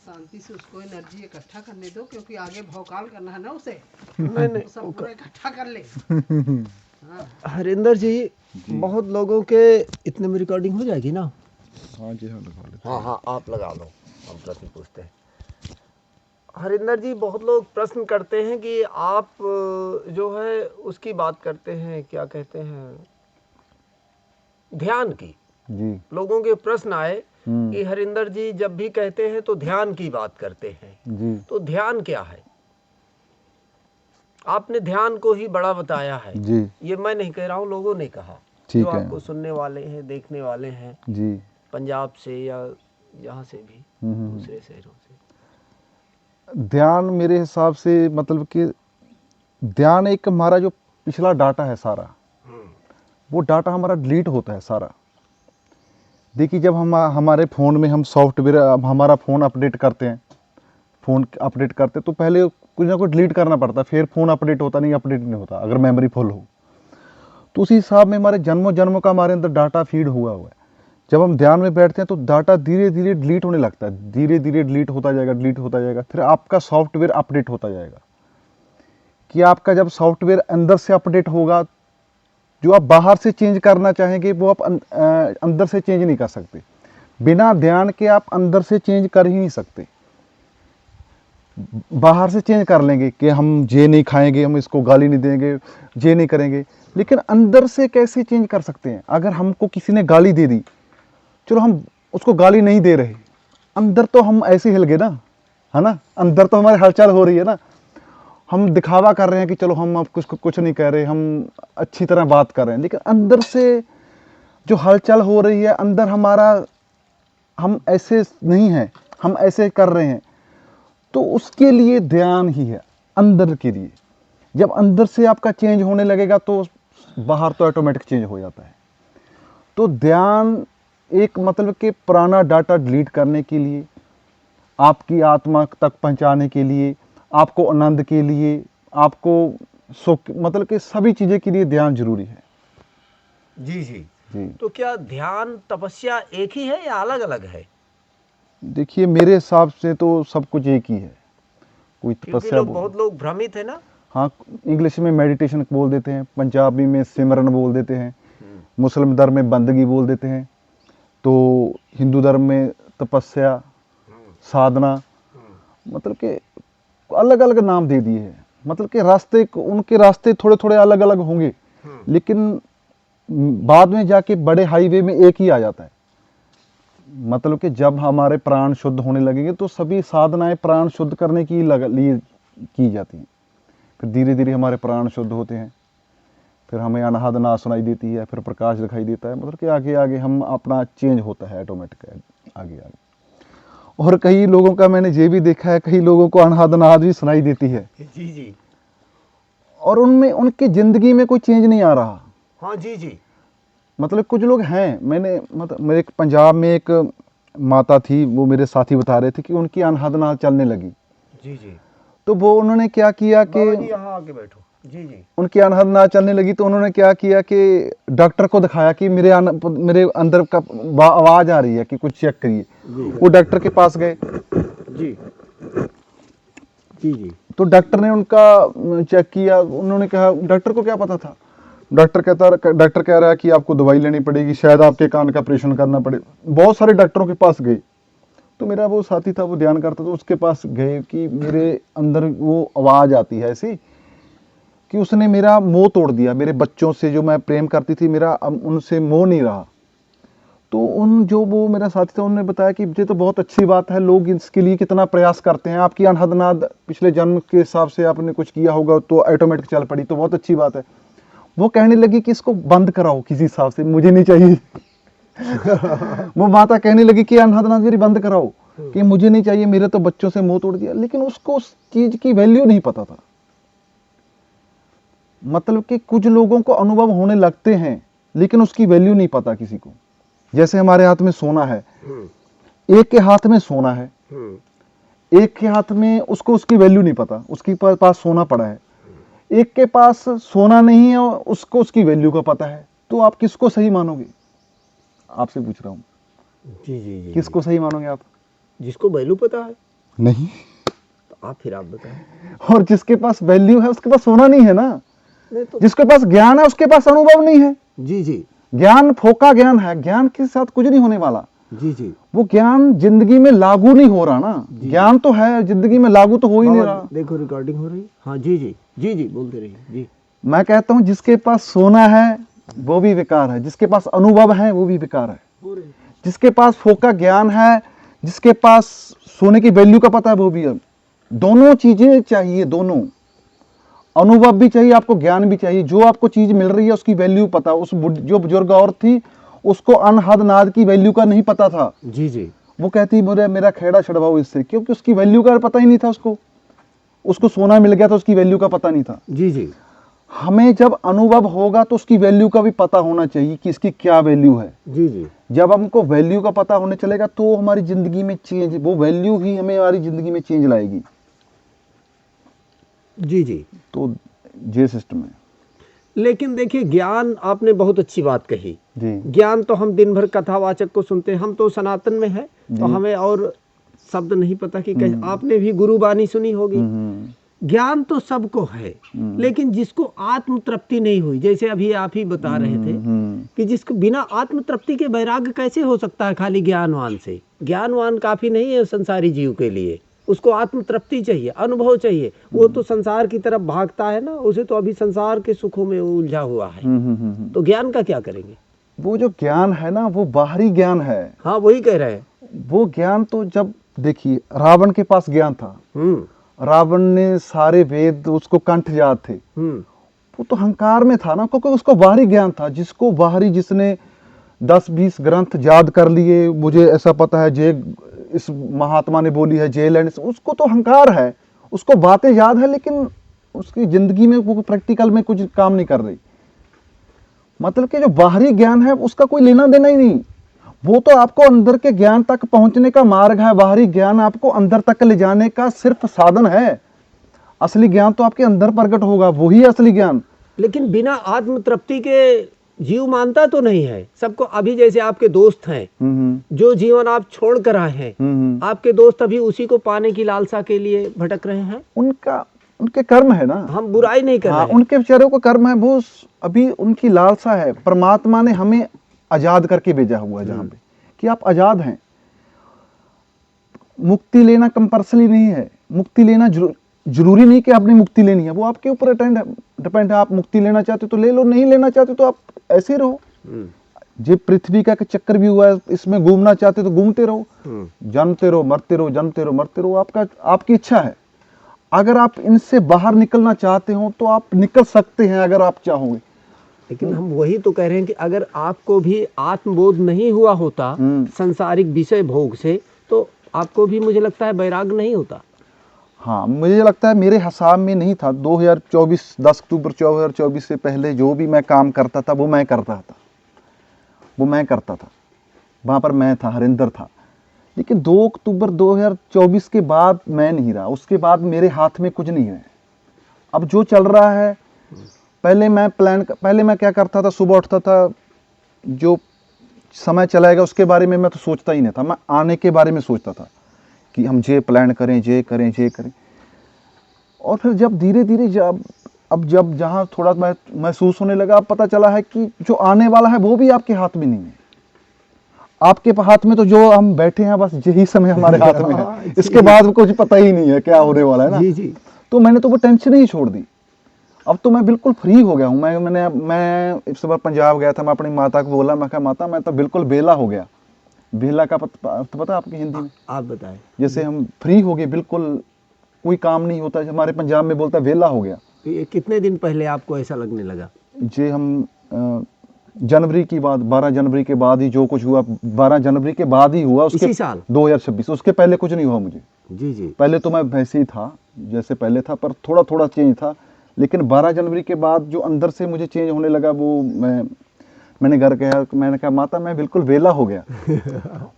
शांति से उसको एनर्जी इकट्ठा करने दो, क्योंकि आगे भौकाल करना है ना उसे। नहीं तो सब पूरा इकट्ठा कर ले। हाँ। हरिंदर जी, बहुत लोगों के इतने में रिकॉर्डिंग हो जाएगी ना? हाँ जी, हाँ लगा लेते हाँ हाँ, आप लगा लो, हम प्रश्न पूछते हैं। हरिंदर जी, बहुत लोग प्रश्न करते हैं कि आप जो है उसकी बात करते हैं, क्या कहते हैं, ध्यान की। जी। लोगों के प्रश्न आए कि हरिंदर जी जब भी कहते हैं तो ध्यान की बात करते हैं जी। तो ध्यान क्या है? आपने ध्यान को ही बड़ा बताया है जी। ये मैं नहीं कह रहा हूँ, लोगों ने कहा, ठीक जो है आपको सुनने वाले हैं, देखने वाले हैं जी। पंजाब से या जहाँ से भी, दूसरे शहरों से। ध्यान मेरे हिसाब से मतलब कि ध्यान एक हमारा जो पिछला डाटा है सारा, वो डाटा हमारा डिलीट होता है सारा। देखिए, जब हम हमारे फ़ोन में हम सॉफ्टवेयर, अब हमारा फ़ोन अपडेट करते हैं, फ़ोन अपडेट करते तो पहले कुछ ना कुछ डिलीट करना पड़ता, फिर फ़ोन अपडेट होता, नहीं अपडेट नहीं होता अगर मेमोरी फुल हो। तो उसी हिसाब में हमारे जन्मों जन्मों का हमारे अंदर डाटा फीड हुआ है। जब हम ध्यान में बैठते हैं तो डाटा धीरे धीरे डिलीट होने लगता है, धीरे धीरे डिलीट होता जाएगा, डिलीट होता जाएगा, फिर आपका सॉफ्टवेयर अपडेट होता जाएगा। कि आपका जब सॉफ्टवेयर अंदर से अपडेट होगा, जो आप बाहर से चेंज करना चाहेंगे वो आप अंदर से चेंज नहीं कर सकते। बिना ध्यान के आप अंदर से चेंज कर ही नहीं सकते। बाहर से चेंज कर लेंगे कि हम ये नहीं खाएंगे, हम इसको गाली नहीं देंगे, ये नहीं करेंगे, लेकिन अंदर से कैसे चेंज कर सकते हैं? अगर हमको किसी ने गाली दे दी, चलो हम उसको गाली नहीं दे रहे, अंदर तो हम ऐसे हिल गए ना, है ना, अंदर तो हमारी हलचल हो रही है ना। हम दिखावा कर रहे हैं कि चलो हम अब कुछ नहीं कह रहे, हम अच्छी तरह बात कर रहे हैं, लेकिन अंदर से जो हलचल हो रही है अंदर हमारा, हम ऐसे नहीं हैं, हम ऐसे कर रहे हैं, तो उसके लिए ध्यान ही है अंदर के लिए। जब अंदर से आपका चेंज होने लगेगा तो बाहर तो ऑटोमेटिक चेंज हो जाता है। तो ध्यान एक मतलब कि पुराना डाटा डिलीट करने के लिए, आपकी आत्मा तक पहुंचाने के लिए, आपको आनंद के लिए, आपको सुख, मतलब कि सभी चीज़ें के लिए ध्यान जरूरी है। जी जी जी। तो क्या ध्यान तपस्या एक ही है या अलग अलग है? देखिए, मेरे हिसाब से तो सब कुछ एक ही है। कोई क्योंकि तपस्या बहुत लोग भ्रमित है ना। हाँ, इंग्लिश में मेडिटेशन बोल देते हैं, पंजाबी में सिमरन बोल देते हैं, मुस्लिम धर्म में बंदगी बोल देते हैं, तो हिंदू धर्म में तपस्या, साधना, मतलब कि अलग अलग नाम दे दिए हैं। मतलब कि रास्ते, उनके रास्ते थोड़े थोड़े अलग अलग होंगे, लेकिन बाद में जाके बड़े हाईवे में एक ही आ जाता है। मतलब कि जब हमारे प्राण शुद्ध होने लगेंगे तो सभी साधनाएं प्राण शुद्ध करने की लिए की जाती हैं। फिर धीरे धीरे हमारे प्राण शुद्ध होते हैं, फिर हमें अनाहद नाद सुनाई देती है, फिर प्रकाश दिखाई देता है। मतलब कि आगे आगे हम अपना चेंज होता है ऑटोमेटिक आगे आगे। और कई लोगों का मैंने ये भी देखा है, कई लोगों को अनाहद नाद भी सुनाई देती है जी जी और उनमें उनकी ज़िंदगी में कोई चेंज नहीं आ रहा। हाँ जी जी मतलब कुछ लोग हैं, मैंने मतलब मेरे पंजाब में एक माता थी, वो मेरे साथी बता रहे थे कि उनकी अनाहद नाद चलने लगी। जी जी तो वो उन्होंने क्या किया कि बाबा जी यहाँ आके बैठो। जी जी उनकी अनाहद नाद चलने लगी तो उन्होंने क्या किया कि डॉक्टर को दिखाया कि मेरे अंदर का आवाज़ आ रही है कि कुछ चेक करिए। वो डॉक्टर के पास गए, जी जी जी तो डॉक्टर ने उनका चेक किया। उन्होंने कहा, डॉक्टर को क्या पता था, डॉक्टर कह रहा है कि आपको दवाई लेनी पड़ेगी, शायद आपके कान का ऑपरेशन करना पड़े। बहुत सारे डॉक्टरों के पास गए। तो मेरा वो साथी था, वो ध्यान करता, तो उसके पास गए कि मेरे अंदर वो आवाज़ आती है ऐसी कि उसने मेरा मोह तोड़ दिया। मेरे बच्चों से जो मैं प्रेम करती थी, मेरा अब उनसे मोह नहीं रहा। तो जो वो मेरा साथी था, उन्होंने बताया कि ये तो बहुत अच्छी बात है, लोग इसके लिए कितना प्रयास करते हैं, आपकी अनहद नाद पिछले जन्म के हिसाब से आपने कुछ किया होगा तो ऑटोमेटिक चल पड़ी, तो बहुत अच्छी बात है। वो कहने लगी कि इसको बंद कराओ किसी हिसाब से, मुझे नहीं चाहिए। वो माता कहने लगी कि अनहद नाद मेरी बंद कराओ, कि मुझे नहीं चाहिए, मेरे तो बच्चों से मुंह तोड़ दिया। लेकिन उसको उस चीज की वैल्यू नहीं पता था। मतलब कि कुछ लोगों को अनुभव होने लगते हैं लेकिन उसकी वैल्यू नहीं पता किसी को। जैसे हमारे हाथ में सोना है, एक के हाथ में सोना है, एक के हाथ में उसको उसकी वैल्यू नहीं पता, उसके पास सोना पड़ा है। एक के पास सोना नहीं है और उसको उसकी वैल्यू का पता है। तो आप किसको सही मानोगे? आपसे पूछ रहा हूँ, जी जी जी। किसको सही मानोगे आप? जिसको वैल्यू पता है नहीं, तो आप बताएं। और जिसके पास वैल्यू है उसके पास सोना नहीं है ना। नहीं तो जिसके पास ज्ञान है उसके पास अनुभव नहीं है। जी जी ज्ञान फोका ज्ञान है, ज्ञान के साथ कुछ नहीं होने वाला। जी जी। वो ज्ञान जिंदगी में लागू नहीं हो रहा ना। ज्ञान तो है, जिंदगी में लागू तो हो ही नहीं बाबा, रहा। देखो रिकॉर्डिंग हो रही है। हाँ जी जी जी जी, बोलते रहिए जी। मैं कहता हूँ जिसके पास सोना है वो भी बेकार है, जिसके पास अनुभव है वो भी बेकार है। जिसके पास फोका ज्ञान है, जिसके पास सोने की वैल्यू का पता है वो भी है। दोनों चीजें चाहिए, दोनों। अनुभव भी चाहिए आपको, ज्ञान भी चाहिए। जो आपको चीज मिल रही है उसकी वैल्यू पता। जो बुजुर्ग औरत थी उसको अनहद नाद की वैल्यू का नहीं पता था। जी जी। वो कहती मेरा खेड़ा छड़वाओ इससे, क्योंकि उसकी वैल्यू का पता ही नहीं था उसको। उसको सोना मिल गया था, उसकी वैल्यू का पता नहीं था। जी जी। हमें जब अनुभव होगा तो उसकी वैल्यू का भी पता होना चाहिए कि इसकी क्या वैल्यू है। जी जी। जब हमको वैल्यू का पता होने चलेगा तो हमारी जिंदगी में चेंज, वो वैल्यू ही हमें हमारी जिंदगी में चेंज लाएगी। जी जी। तो ये सिस्टम है। लेकिन देखिए, ज्ञान, आपने बहुत अच्छी बात कही। जी ज्ञान तो हम दिन भर कथावाचक को सुनते हैं, हम तो सनातन में है तो हमें और शब्द नहीं पता कि कैसे। आपने भी गुरुबानी सुनी होगी। ज्ञान तो सबको है, लेकिन जिसको आत्म तृप्ति नहीं हुई, जैसे अभी आप ही बता रहे थे कि जिसको बिना आत्म तृप्ति के वैराग्य कैसे हो सकता है खाली ज्ञानवान से। ज्ञानवान काफी नहीं है संसारी जीव के लिए, उसको आत्म तृप्ति चाहिए, अनुभव चाहिए। वो तो संसार की तरफ भागता है ना, उसे तो अभी संसार के सुखों में उलझा हुआ है। तो ज्ञान का क्या करेंगे? वो जो ज्ञान है ना वो बाहरी ज्ञान है। हाँ, वही कह रहे हैं। वो ज्ञान तो जब देखिए रावण के पास ज्ञान था, रावण ने सारे वेद उसको कंठ याद थे। वो तो अहंकार में था ना, क्योंकि उसको बाहरी ज्ञान था। जिसको बाहरी, जिसने 10-20 ग्रंथ याद कर लिए, मुझे ऐसा पता है जे इस महात्मा ने बोली है, जे लैंड, उसको तो अहंकार है। उसको बातें याद है लेकिन उसकी जिंदगी में वो प्रैक्टिकल में कुछ काम नहीं कर रही। मतलब कि जो बाहरी ज्ञान है उसका कोई लेना देना ही नहीं। वो तो आपको अंदर के ज्ञान तक पहुंचने का मार्ग है। बाहरी ज्ञान आपको अंदर तक ले जाने का सिर्फ साधन है। असली ज्ञान तो आपके अंदर प्रकट होगा, वही असली ज्ञान। लेकिन बिना आत्म तृप्ति के जीव मानता तो नहीं है सबको। अभी जैसे आपके दोस्त हैं, जो जीवन आप छोड़ कर आए हैं, आपके दोस्त अभी उसी को पाने की लालसा के लिए भटक रहे हैं। उनके कर्म है ना, हम बुराई नहीं कर रहे हैं। उनके बेचारों को कर्म है, वो अभी उनकी लालसा है। परमात्मा ने हमें आजाद करके भेजा हुआ है जहां पे कि आप आजाद हैं। मुक्ति लेना कंपल्सरी नहीं है। मुक्ति लेना जरूरी नहीं कि आपने मुक्ति लेनी है, वो आपके ऊपर डिपेंड है। आप मुक्ति लेना चाहते तो ले लो, नहीं लेना चाहते तो आप ऐसे ही रहो। जे पृथ्वी का चक्कर भी हुआ है, इसमें घूमना चाहते तो घूमते रहो, जन्मते रहो मरते रहो, जन्मते रहो मरते रहो। आपकी इच्छा है। अगर आप इनसे बाहर निकलना चाहते हो तो आप निकल सकते हैं अगर आप चाहोगे। लेकिन हम वही तो कह रहे हैं कि अगर आपको भी आत्मबोध नहीं हुआ होता संसारिक विषय भोग से, तो आपको भी, मुझे लगता है, वैराग्य नहीं होता। हाँ, मुझे लगता है मेरे हिसाब में नहीं था। 2024 10 अक्टूबर 2024 से पहले जो भी मैं काम करता था वो मैं करता था। वहाँ पर मैं था, हरिंदर था। लेकिन 2 अक्टूबर 2024 के बाद मैं नहीं रहा। उसके बाद मेरे हाथ में कुछ नहीं है। अब जो चल रहा है, पहले मैं क्या करता था, सुबह उठता था, जो समय चलाएगा उसके बारे में मैं तो सोचता ही नहीं था। मैं आने के बारे में सोचता था कि हम ये प्लान करें, ये करें। और फिर जब धीरे धीरे जब जहाँ थोड़ा महसूस होने लगा, अब पता चला है कि जो आने वाला है वो भी आपके हाथ में नहीं है। आपके हाथ में तो जो हम बैठे हैं बस यही समय हमारे हाथ में है। इसके बाद कुछ पता ही नहीं है क्या होने वाला है ना। जी। तो मैंने तो वो टेंशन ही छोड़ दी। अब तो मैं बिल्कुल फ्री हो गया हूँ। मैं इस बार पंजाब गया था। मैं अपनी माता को बोला, मैं कहा माता मैं तो बिल्कुल बेला हो गया। बेला का पता है आपकी हिंदी में? आप बताएं। जैसे हम फ्री हो गए, बिल्कुल कोई काम नहीं होता। हमारे पंजाब में बोलता है वेला हो गया। ये कितने दिन पहले आपको ऐसा लगने लगा? जे हम जनवरी की बात, 12 जनवरी के बाद ही जो कुछ हुआ, 12 जनवरी के बाद ही हुआ। उसके इसी साल 2026, उसके पहले कुछ नहीं हुआ मुझे। जी। पहले तो मैं वैसे ही था जैसे पहले था, पर थोड़ा थोड़ा चेंज था। लेकिन 12 जनवरी के बाद जो अंदर से मुझे चेंज होने लगा, वो मैंने घर कहा, मैंने कहा माता मैं बिल्कुल वेला हो गया।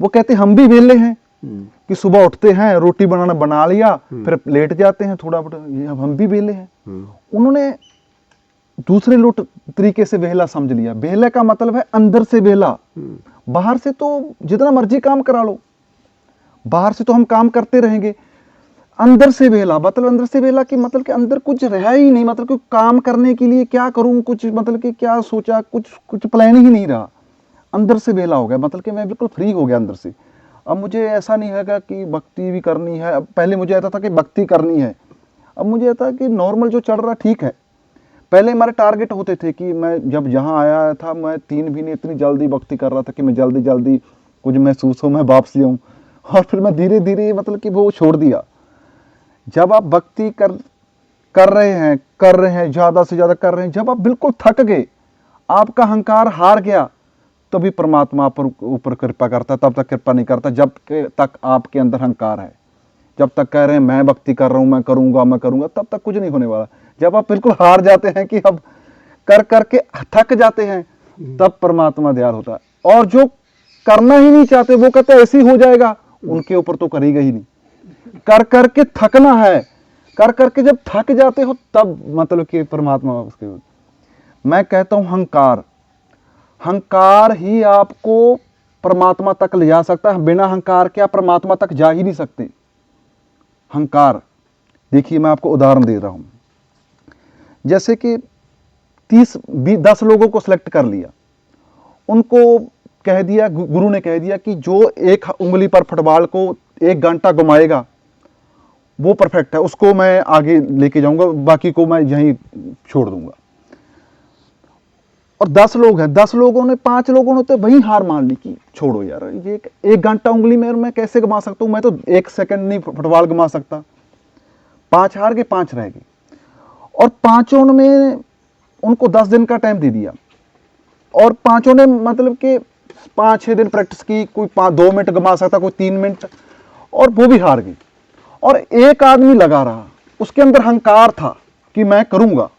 वो कहते हम भी वेले हैं कि सुबह उठते हैं, रोटी बनाना बना लिया, फिर लेट जाते हैं थोड़ा बहुत, हम भी वेले हैं। उन्होंने दूसरे तरीके से वेला समझ लिया। वेला का मतलब है अंदर से वेला। बाहर से तो जितना मर्जी काम करा लो, बाहर से तो हम काम करते रहेंगे, अंदर से वेला, मतलब अंदर से वेला कि मतलब कि अंदर कुछ रहा ही नहीं, मतलब कि काम करने के लिए क्या करूं, कुछ मतलब कि क्या सोचा, कुछ प्लान ही नहीं रहा, अंदर से वेला हो गया, मतलब कि मैं बिल्कुल फ्री हो गया अंदर से। अब मुझे ऐसा नहीं है कि भक्ति भी करनी है, अब पहले मुझे ऐसा था कि भक्ति करनी है, अब मुझे ऐसा कि नॉर्मल जो चल रहा ठीक है। पहले हमारे टारगेट होते थे कि मैं जब यहाँ आया था, मैं 3 महीने इतनी जल्दी भक्ति कर रहा था कि मैं जल्दी जल्दी कुछ महसूस हो मैं वापसी आऊँ, और फिर मैं धीरे धीरे मतलब कि वो छोड़ दिया। जब आप भक्ति कर रहे हैं ज़्यादा से ज़्यादा कर रहे हैं, जब आप बिल्कुल थक गए, आपका अहंकार हार गया, तभी परमात्मा आप ऊपर कृपा करता, तब तक कृपा नहीं करता जब तक आपके अंदर अहंकार है। जब तक कह रहे हैं मैं भक्ति कर रहा हूँ, मैं करूँगा, तब तक कुछ नहीं होने वाला। जब आप बिल्कुल हार जाते हैं कि अब कर करके थक जाते हैं, तब परमात्मा दयाल होता है। और जो करना ही नहीं चाहते वो कहते ऐसे ही हो जाएगा, उनके ऊपर तो करेगा ही नहीं। कर करके थकना है, कर करके जब थक जाते हो तब मतलब कि परमात्मा उसके। मैं कहता हूं अहंकार ही आपको परमात्मा तक ले जा सकता है, बिना अहंकार के आप परमात्मा तक जा ही नहीं सकते। अहंकार, देखिए मैं आपको उदाहरण दे रहा हूं, जैसे कि 10 लोगों को सिलेक्ट कर लिया, उनको कह दिया, गुरु ने कह दिया कि जो एक उंगली पर फुटबॉल को 1 घंटा घुमाएगा वो परफेक्ट है, उसको मैं आगे लेके जाऊंगा, बाकी को मैं यहीं छोड़ दूंगा। और 10 लोग हैं, 10 लोगों ने 5 लोगों ने तो वहीं हार मान ली कि छोड़ो यार, ये 1 घंटा उंगली में मैं कैसे घुमा सकता हूँ, मैं तो 1 सेकंड नहीं फुटबॉल घुमा सकता। 5 हार गए, 5 रह गए, और 5 में उनको 10 दिन का टाइम दे दिया, और 5 ने मतलब कि 5-6 दिन प्रैक्टिस की, कोई 2 मिनट घुमा सकता, कोई 3 मिनट, और वो भी हार गई। और एक आदमी लगा रहा, उसके अंदर अहंकार था कि मैं करूंगा,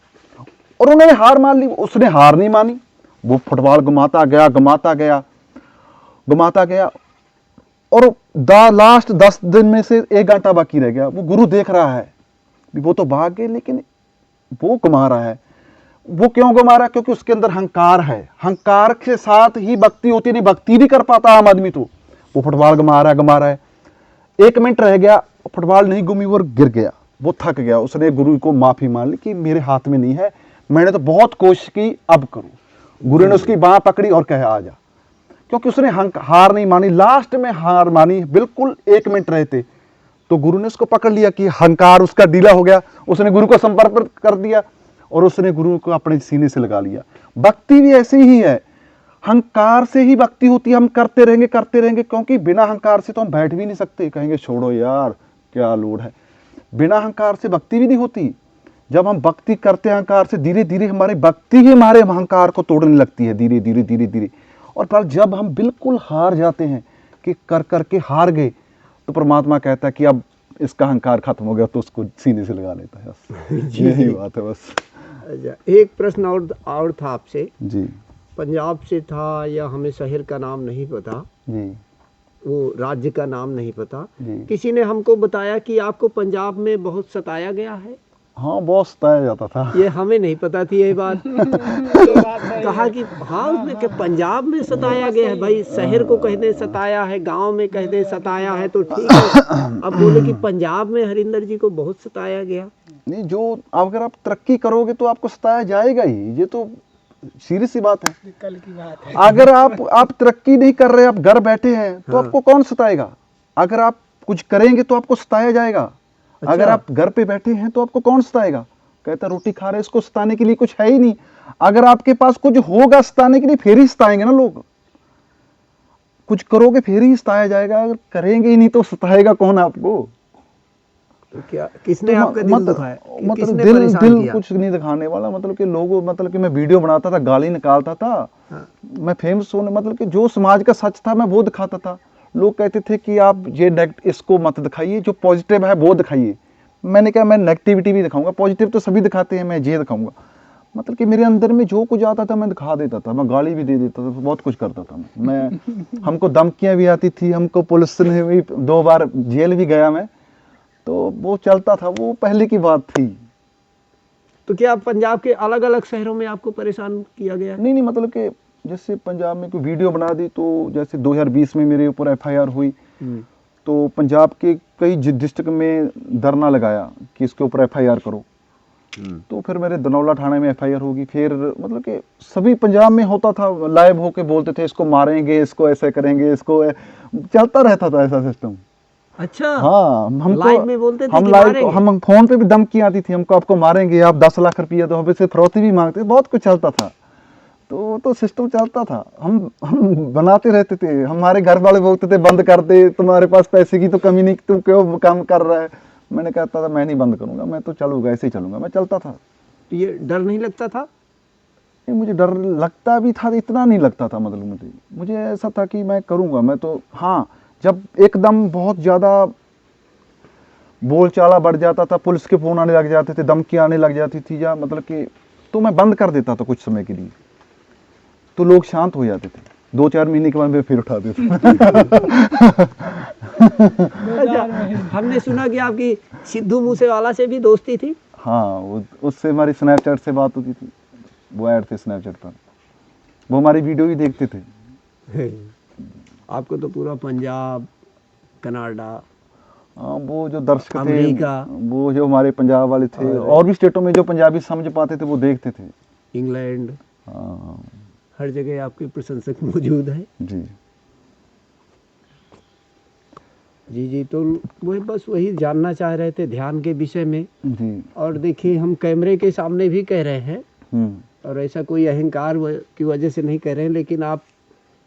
और उन्होंने हार मान ली। उसने हार नहीं मानी, वो फुटबॉल घुमाता गया, और लास्ट 10 दिन में से 1 घंटा बाकी रह गया। वो गुरु देख रहा है, वो तो भाग गए, लेकिन वो घुमा रहा है। वो क्यों घुमा रहा है? क्योंकि उसके अंदर अहंकार है। अहंकार के साथ ही भक्ति होती नहीं, भक्ति नहीं कर पाता आम आदमी। तो वो फुटबॉल घुमा रहा है, 1 मिनट रह गया, फुटबॉल नहीं घूमी, वो गिर गया, वो थक गया। उसने गुरु को माफी मान ली कि मेरे हाथ में नहीं है, मैंने तो बहुत कोशिश की, अब करूं। गुरु ने उसकी बांह पकड़ी और कहा आ जा, क्योंकि उसने हार नहीं मानी। लास्ट में हार मानी, बिल्कुल 1 मिनट रहे थे, तो गुरु ने उसको पकड़ लिया कि अहंकार उसका ढीला हो गया। उसने गुरु को संपर्क कर दिया और उसने गुरु को अपने सीने से लगा लिया। भक्ति भी ऐसे ही है, अहंकार से ही भक्ति होती है। हम करते रहेंगे, क्योंकि बिना अहंकार से तो हम बैठ भी नहीं सकते, कहेंगे छोड़ो यार क्या लोड है। बिना अहंकार से भक्ति भी नहीं होती। जब हम भक्ति करते हैं अहंकार से, धीरे धीरे हमारी भक्ति ही हमारे अहंकार को तोड़ने लगती है, धीरे धीरे। और पर जब हम बिल्कुल हार जाते हैं कि कर करके हार गए, तो परमात्मा कहता है कि अब इसका अहंकार खत्म हो गया, तो उसको सीने से लगा लेता है। बस यही बात है बस। अच्छा, एक प्रश्न और था आपसे जी। पंजाब से था, या हमें शहर का नाम नहीं पता जी। वो राज्य का नाम नहीं पता, जी। किसी ने हमको बताया कि आपको पंजाब में बहुत सताया गया है। हाँ, बहुत सताया जाता था। ये हमें नहीं पता थी ये बात। कहा कि हाँ उसने कि पंजाब में सताया गया है। भाई शहर को कहते सताया है, गांव में कहते सताया है, तो ठीक है। अब बोले कि पंजाब में हरिंदर जी को बहुत सताया गया। नहीं, जो अगर आप तरक्की करोगे तो आपको सताया जाएगा ही, ये तो सीरियस सी बात है। कल की बात है। अगर आप तरक्की नहीं कर रहे, आप घर बैठे हैं, तो आपको कौन सताएगा? अगर आप कुछ करेंगे तो आपको सताया जाएगा। अच्छा। अगर आप घर पे बैठे हैं तो आपको कौन सताएगा? कहता रोटी खा रहे, इसको सताने के लिए कुछ है ही नहीं। अगर आपके पास कुछ होगा सताने के लिए, फिर ही सताएंगे ना लोग। कुछ करोगे फिर ही सताया जाएगा, अगर करेंगे ही नहीं तो सताएगा कौन आपको? तो क्या किसने आपका दिल दुखाया? मतलब किसने दिल परेशान किया? कुछ नहीं दिखाने वाला, मतलब कि लोगों, मतलब कि मैं वीडियो बनाता था, गाली निकालता था। हाँ। मैं फेमस होने, मतलब कि जो समाज का सच था मैं वो दिखाता था। लोग कहते थे कि आप ये इसको मत दिखाइए, जो पॉजिटिव है वो दिखाइए। मैंने कहा मैं नेगेटिविटी भी दिखाऊंगा, पॉजिटिव तो सभी दिखाते हैं, मैं ये दिखाऊंगा। मतलब कि मेरे अंदर में जो कुछ आता था मैं दिखा देता था, मैं गाली भी दे देता था, बहुत कुछ करता था मैं। हमको धमकियां भी आती थी, हमको पुलिस ने भी 2 बार जेल भी गया मैं, तो वो चलता था, वो पहले की बात थी। तो क्या पंजाब के अलग अलग शहरों में आपको परेशान किया गया? नहीं, मतलब कि जैसे पंजाब में कोई वीडियो बना दी तो जैसे 2020 में मेरे ऊपर एफआईआर हुई, तो पंजाब के कई डिस्ट्रिक्ट में धरना लगाया कि इसके ऊपर एफआईआर करो। तो फिर मेरे धनौला थाने में एफआईआर होगी। फिर मतलब कि सभी पंजाब में होता था, लाइव होके बोलते थे इसको मारेंगे, इसको ऐसे करेंगे, इसको चलता रहता था ऐसा सिस्टम। अच्छा, हाँ, हम लाइव में बोलते थे हम कि लाइव, मारेंगे? हम फोन पे भी धमकी आती थी हमको, आपको मारेंगे, आप 10 लाख रुपया दो, हम से फिरौती भी मांगते, बहुत कुछ चलता था। तो सिस्टम चलता था, हम बनाते रहते थे। हमारे घर वाले बोलते थे बंद कर दे, तुम्हारे पास पैसे की तो कमी नहीं, तुम क्यों काम कर रहा है। मैंने कहता था मैं नहीं बंद करूंगा, मैं तो चलूंगा, ऐसे ही चलूंगा, मैं चलता था। तो ये डर नहीं लगता था? नहीं, मुझे डर लगता भी था, इतना नहीं लगता था। मतलब मुझे ऐसा था कि मैं करूंगा। मैं तो हाँ, जब एकदम बहुत ज़्यादा बोलचाला बढ़ जाता था, पुलिस के फ़ोन आने लग जाते थे, धमकी आने लग जाती थी, या मतलब कि तो मैं बंद कर देता था कुछ समय के लिए, तो लोग शांत हो जाते थे। 2-4 महीने के बाद मैं फिर उठा देता। अच्छा, हमने सुना कि आपकी सिद्धू मूसेवाला से भी दोस्ती थी। हाँ, उससे हमारी स्नैपचैट से बात होती थी, वो ऐड थे स्नैपचैट पर, वो हमारी वीडियो भी देखते थे। आपको तो पूरा पंजाब, कनाडा, हाँ, वो जो दर्शक थे, अमेरिका, वो जो हमारे पंजाब वाले थे, और भी स्टेटों में जो पंजाबी समझ पाते थे वो देखते थे। इंग्लैंड, हाँ हर जगह आपके प्रशंसक मौजूद हैं। जी जी, तो वही बस वही जानना चाह रहे थे ध्यान के विषय में। जी। और देखिए, हम कैमरे के सामने भी कह रहे हैं, हम्म। और ऐसा कोई अहंकार की वजह से नहीं कह रहे हैं, लेकिन आप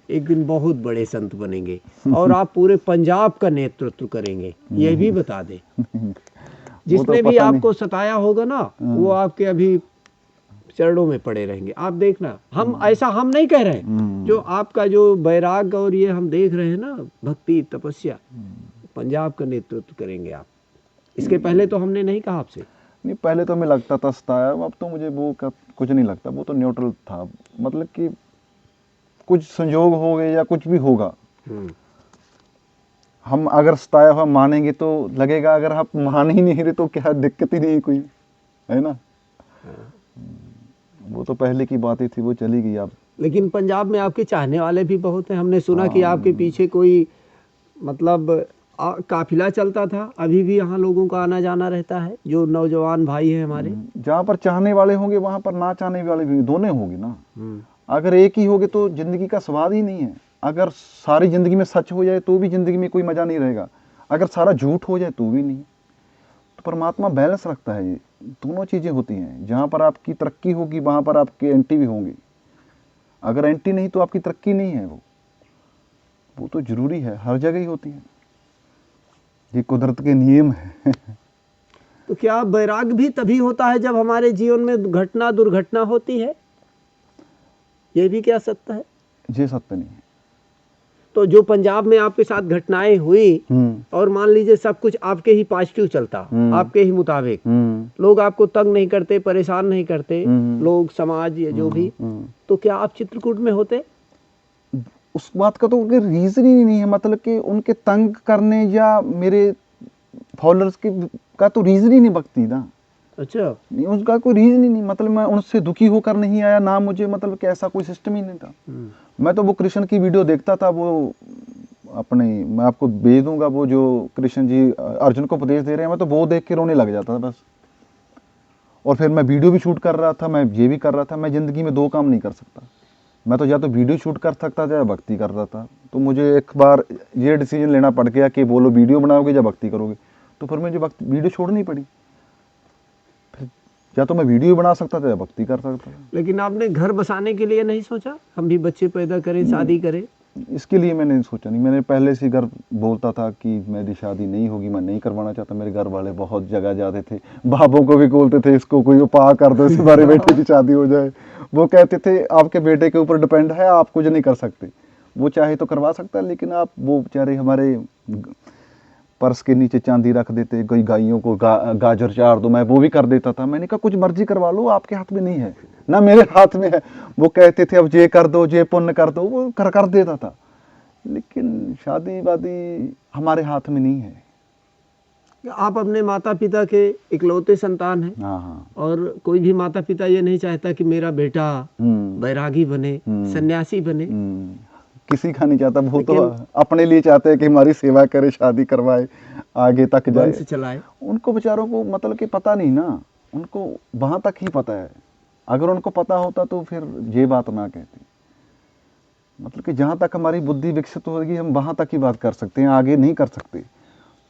एक दिन बहुत बड़े संत बनेंगे और आप पूरे पंजाब का नेतृत्व करेंगे, ये भी बता दें। जिसने भी पता नहीं। आपको सताया होगा ना, वो आपके अभी चरणों में पड़े रहेंगे, आप देखना। हम ऐसा हम नहीं कह रहे हैं, जो आपका जो वैराग और ये हम देख रहे हैं ना, भक्ति तपस्या, पंजाब का नेतृत्व करेंगे आप। इसके पहले तो हमने नहीं कहा आपसे। नहीं, पहले तो हमें लगता था सताया, अब तो मुझे वो कुछ नहीं लगता, वो तो न्यूट्रल था। मतलब कि कुछ संयोग हो गए या कुछ भी होगा, हम अगर सताया हुआ मानेंगे तो लगेगा, अगर आप मान ही नहीं रहे तो क्या दिक्कत ही नहीं कोई, है ना। वो तो पहले की बातें थी, वो चली गई अब। लेकिन पंजाब में आपके चाहने वाले भी बहुत हैं। हमने सुना कि आपके पीछे कोई मतलब काफिला चलता था, अभी भी यहाँ लोगों का आना जाना रहता है, जो नौजवान भाई हैं हमारे। जहाँ पर चाहने वाले होंगे वहाँ पर ना चाहने वाले भी, दोनों होंगे ना। अगर एक ही होगे तो जिंदगी का स्वाद ही नहीं है। अगर सारी जिंदगी में सच हो जाए तो भी जिंदगी में कोई मजा नहीं रहेगा, अगर सारा झूठ हो जाए तो भी नहीं। तो परमात्मा बैलेंस रखता है, ये दोनों चीजें होती हैं। जहाँ पर आपकी तरक्की होगी वहाँ पर आपके एंटी भी होंगे, अगर एंटी नहीं तो आपकी तरक्की नहीं है। वो तो जरूरी है, हर जगह ही होती है, ये कुदरत के नियम है। तो क्या वैराग भी तभी होता है जब हमारे जीवन में घटना दुर्घटना होती है? ये भी क्या सत्य है? ये सत्य नहीं है। तो जो पंजाब में आपके साथ घटनाएं हुई, और मान लीजिए सब कुछ आपके ही पॉजिटिव चलता, आपके ही मुताबिक, लोग आपको तंग नहीं करते, परेशान नहीं करते, लोग समाज या जो भी, तो क्या आप चित्रकूट में होते? उस बात का तो रीजन ही नहीं है। मतलब कि उनके तंग करने या मेरे फॉलोअर्स के का तो रीजन ही नहीं बकती ना। अच्छा, नहीं, उसका कोई रीजन ही नहीं। मतलब मैं उनसे दुखी होकर नहीं आया ना, मुझे मतलब कि ऐसा कोई सिस्टम ही नहीं था। मैं तो वो कृष्ण की वीडियो देखता था, वो अपने, मैं आपको भेज दूंगा, वो जो कृष्ण जी अर्जुन को उपदेश दे रहे हैं, मैं तो वो देख के रोने लग जाता था बस। और फिर मैं वीडियो भी शूट कर रहा था, मैं ये भी कर रहा था। मैं जिंदगी में 2 काम नहीं कर सकता, मैं तो या तो वीडियो शूट कर सकता था या भक्ति कर रहा था। तो मुझे एक बार ये डिसीजन लेना पड़ गया कि बोलो वीडियो बनाओगे या भक्ति करोगे, तो फिर मुझे वीडियो छोड़नी पड़ी। या तो मैं वीडियो बना सकता था या भक्ति कर सकता था। लेकिन आपने घर बसाने के लिए नहीं सोचा, हम भी बच्चे पैदा करें, शादी करें? इसके लिए मैंने सोचा नहीं। मैंने पहले से घर बोलता था कि मेरी शादी नहीं होगी, मैं नहीं करवाना चाहता। मेरे घर वाले बहुत जगह जाते थे, बाबों को भी बोलते थे इसको कोई उपाय कर दो, इससे हमारे बेटे की शादी हो जाए। वो कहते थे आपके बेटे के ऊपर डिपेंड है, आप कुछ नहीं कर सकते। वो चाहे तो करवा सकता है, लेकिन आप, वो बेचारे हमारे पर्स के नीचे चांदी रख देते, कोई गायों को गाजर चार दो, मैं वो भी कर देता था। मैंने कहा कुछ मर्जी करवा लो, आपके हाथ में नहीं है ना मेरे हाथ में है। वो कहते थे अब ये कर दो, ये पुण्य कर दो, वो कर देता था। लेकिन शादी वादी हमारे हाथ में नहीं है। आप अपने माता पिता के इकलौते संतान हैं हाँ हाँ। और कोई भी माता पिता ये नहीं चाहता कि मेरा बेटा बैरागी बने, सन्यासी बने। किसी का नहीं चाहता, वो तो लेकिन- अपने लिए चाहते हैं कि हमारी सेवा करे, शादी करवाए, आगे तक जाए, वंश चलाए। उनको बेचारों को मतलब कि पता नहीं ना, उनको वहां तक ही पता है। अगर उनको पता होता तो फिर ये बात ना कहते। मतलब कि जहाँ तक हमारी बुद्धि विकसित होगी हम वहाँ तक ही बात कर सकते हैं, आगे नहीं कर सकते।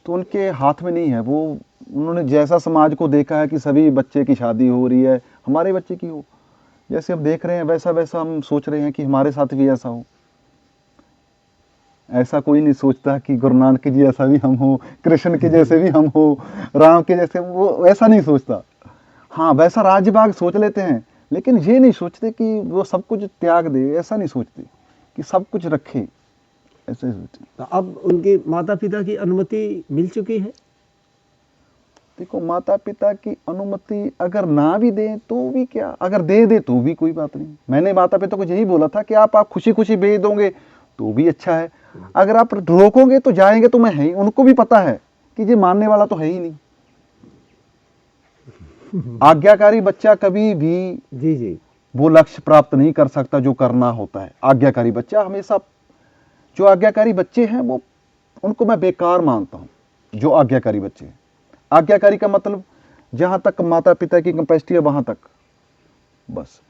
तो उनके हाथ में नहीं है वो। उन्होंने जैसा समाज को देखा है कि सभी बच्चे की शादी हो रही है, हमारे बच्चे की हो, जैसे हम देख रहे हैं वैसा वैसा हम सोच रहे हैं कि हमारे साथ भी ऐसा हो। ऐसा कोई नहीं सोचता कि गुरु नानक जी ऐसा भी हम हो, कृष्ण के जैसे भी हम हो, राम के जैसे, वो ऐसा नहीं सोचता। हाँ वैसा राजबाग सोच लेते हैं, लेकिन ये नहीं सोचते कि वो सब कुछ त्याग दे, ऐसा नहीं सोचते कि सब कुछ रखे, ऐसे सोचते। तो अब उनके माता पिता की अनुमति मिल चुकी है। देखो माता पिता की अनुमति अगर ना भी दें तो भी क्या, अगर दे दे तो भी कोई बात नहीं। मैंने माता पिता को यही बोला था कि आप खुशी खुशी भेज दोगे तो भी अच्छा है, अगर आप रोकोगे तो जाएंगे तो मैं है ही। उनको भी पता है कि ये मानने वाला तो है ही नहीं। आज्ञाकारी बच्चा कभी भी जी जी। वो लक्ष्य प्राप्त नहीं कर सकता जो करना होता है। आज्ञाकारी बच्चा हमेशा, जो आज्ञाकारी बच्चे हैं वो, उनको मैं बेकार मानता हूं। जो आज्ञाकारी बच्चे हैं, आज्ञाकारी का मतलब जहां तक माता पिता की कैपेसिटी है वहां तक बस।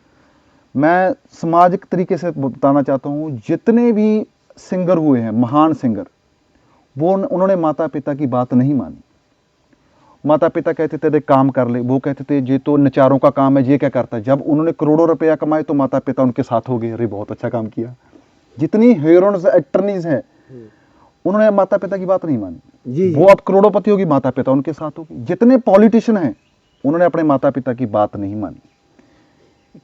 मैं सामाजिक तरीके से बताना चाहता हूं, जितने भी सिंगर हुए हैं, महान सिंगर, वो उन्होंने माता पिता की बात नहीं मानी। माता पिता कहते थे देख काम कर ले, वो कहते थे ये तो नचारों का काम है, ये क्या करता है। जब उन्होंने करोड़ों रुपया कमाए तो माता पिता उनके साथ हो गए, अरे बहुत अच्छा काम किया। जितनी हीरोइन्स एक्टर्नीज हैं उन्होंने माता पिता की बात नहीं मानी। जी वो अब करोड़ोंपति होगी, माता पिता उनके साथ होगी। जितने पॉलिटिशियन हैं उन्होंने अपने माता पिता की बात नहीं मानी।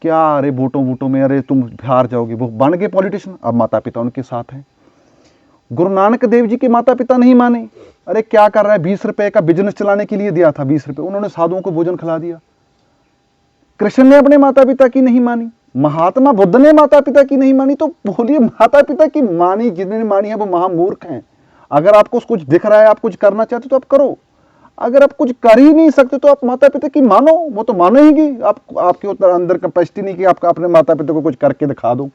क्या अरे वोटों में अरे तुम हार जाओगे, वो बन गए पॉलिटिशियन, अब माता पिता उनके साथ हैं। गुरु नानक देव जी के माता पिता नहीं माने, अरे क्या कर रहा है, 20 रुपए का बिजनेस चलाने के लिए दिया था, 20 रुपए उन्होंने साधुओं को भोजन खिला दिया। कृष्ण ने अपने माता पिता की नहीं मानी, महात्मा बुद्ध ने माता पिता की नहीं मानी, तो बोलिए माता पिता की मानी, जिन्होंने मानी है वो महामूर्ख हैं। अगर आपको कुछ दिख रहा है, आप कुछ करना चाहते हो तो आप करो, अगर आप कुछ कर ही नहीं सकते तो आप माता पिता की मानो, वो तो मानेगी। आपके उतना अंदर कैपेसिटी नहीं कि आप अपने माता पिता को कुछ करके दिखा दो,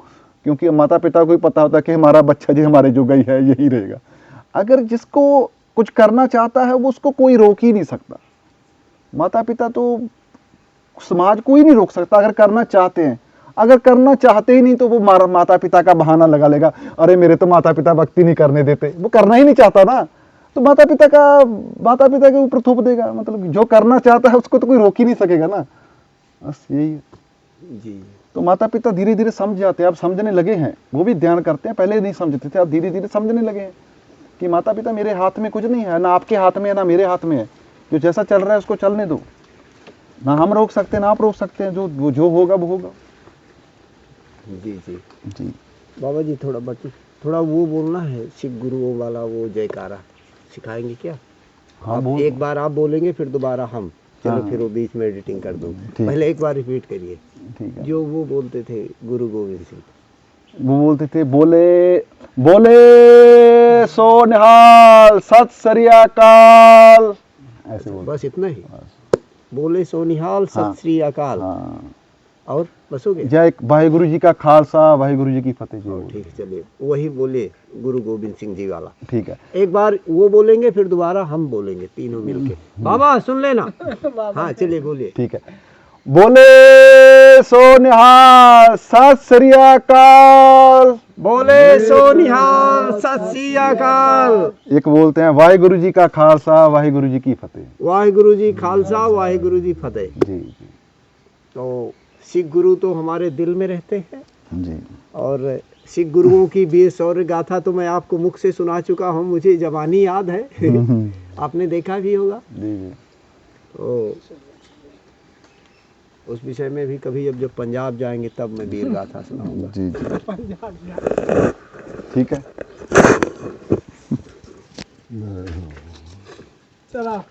क्योंकि माता पिता को ही पता होता है कि हमारा बच्चा जी हमारे जो गई है यही रहेगा। अगर जिसको कुछ करना चाहता है वो उसको कोई रोक ही नहीं सकता। माता पिता तो समाज को ही नहीं रोक सकता अगर करना चाहते हैं। अगर करना चाहते ही नहीं तो वो माता पिता का बहाना लगा लेगा, अरे मेरे तो माता पिता भक्ति नहीं करने देते, वो करना ही नहीं चाहता ना, तो माता पिता के ऊपर थोप देगा। मतलब जो करना चाहता है उसको तो कोई रोक ही नहीं सकेगा ना, बस यही है जी। तो माता पिता धीरे धीरे समझ जाते हैं, अब समझने लगे हैं, वो भी ध्यान करते हैं। पहले नहीं समझते थे, अब धीरे धीरे समझने लगे हैं कि माता पिता मेरे हाथ में कुछ नहीं है, ना आपके हाथ में है ना मेरे हाथ में है। जो जैसा चल रहा है उसको चलने दो, ना हम रोक सकते हैं ना आप रोक सकते हैं, जो होगा वो होगा। जी जी जी बाबा जी, थोड़ा वो बोलना है सिख गुरुओं वाला, वो जयकारा सिखाएंगे क्या? हाँ, आप बोल। एक बार आप बोलेंगे फिर दोबारा हम, चलो हाँ। फिर वो बीच में एडिटिंग कर दो। ठीक। पहले एक बार रिपीट करिए ठीक है। जो वो बोलते थे गुरु गोविंद सिंह। वो बोलते थे, बोले सो निहाल, सत श्री अकाल, ऐसे बोलते। बस इतना ही, बोले सोनिहाल हाँ। सत श्री अकाल। हाँ, और बस हो गया। जय वाहिगुरु जी का खालसा, वाहिगुरु जी की फतेह जी। ठीक है, चलिए वही बोलिए गुरु गोविंद सिंह जी वाला। ठीक है। एक बार वो बोलेंगे फिर दोबारा हम बोलेंगे, तीनों मिलके। बाबा सुन लेना। हाँ चलिए बोलिए। ठीक है। बोले सो निहाल, सत श्री अकाल, बोले सोनिहाल सत श्री अकाल। एक बोलते हैं वाहिगुरु जी का खालसा, वाहिगुरु जी की फतेह। वाहिगुरु जी खालसा, वाहिगुरु जी फतेह। जी जी तो सिख गुरु तो हमारे दिल में रहते हैं, जी। और सिख गुरुओं की वीर शौर्य गाथा तो मैं आपको मुख से सुना चुका हूँ, मुझे जवानी याद है। आपने देखा भी होगा। जी जी। तो उस विषय में भी कभी जब पंजाब जाएंगे तब मैं वीर गाथा सुनाऊंगा। जी जी। ठीक है। चला